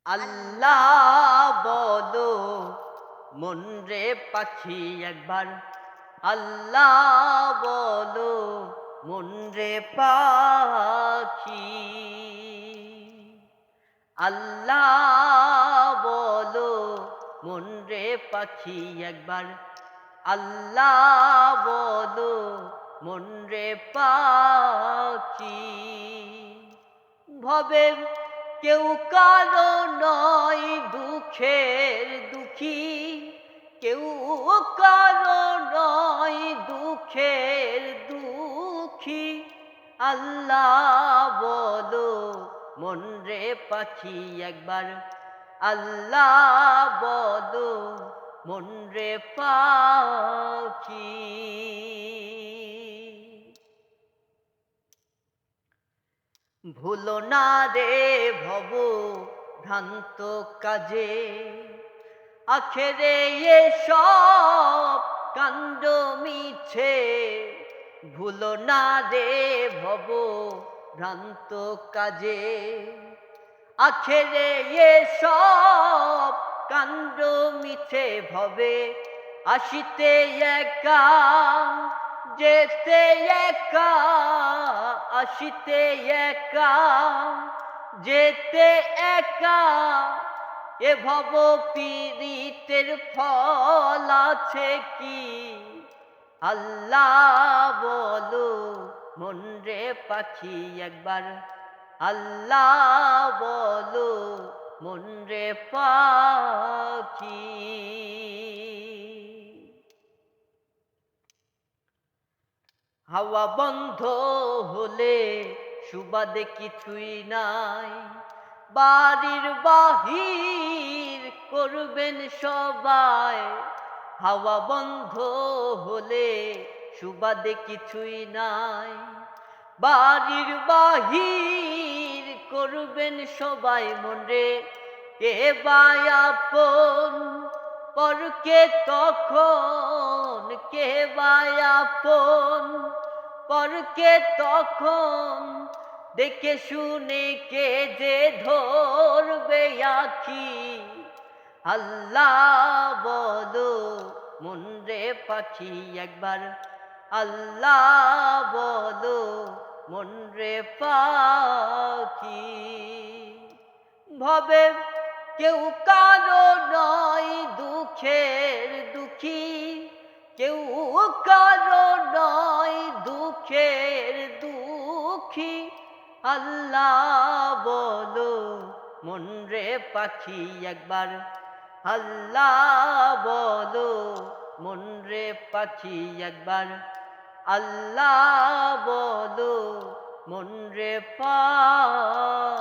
আল্লাহ বলো মন রে পাখি একবার, আল্লাহ বলো মন রে পাখি। আল্লাহ বলো মন রে পাখি একবার, আল্লাহ বলো মন রে পাখি। ভবে কেউ কারো নয় দুঃখের দুঃখী, কেউ কারো নয় দুঃখের দুঃখী। আল্লাহ বলো মন রে পাখি একবার, আল্লাহ বলো মন রে পাখি। ভুলো না রে ভব ভ্রান্ত কাজে, আখেরে এসব কাণ্ড মিছে। ভুলো না রে ভব ভ্রান্ত কাজে, আখেরে এসব কাণ্ড মিছে। ভবে আসিতে একা যেতে একা, আসিতে একা যেতে একা। এ ভব পীড়িতের ফল আছে কি? আল্লাহ বলো মন রে পাখি একবার, আল্লাহ বলো মন রে পাখি। হাওয়া বন্ধ হলে সুবাদে কিছুই নাই, বাড়ির বাহির করবেন সবাই। হাওয়া বন্ধ হলে সুবাদে কিছুই নাই, বাড়ির বাহির করবেন সবাই। মনরে কে বায়াপন পরকে তখন, কে বায়াপন পরকে তখন। দেখে শুনে কে যে ধরবে আখি। আল্লাহ বলো মন রে পাখি একবার, আল্লাহ বলো মন রে পাখি। ভবে কেউ কারো নয় দুঃখের দুঃখী, কেউ কারো নয় দুঃখের দুঃখী। আল্লাহ বলো মন রে পাখি একবার, আল্লাহ বলো মন রে পাখি একবার, আল্লাহ বলো মন রে পাখি।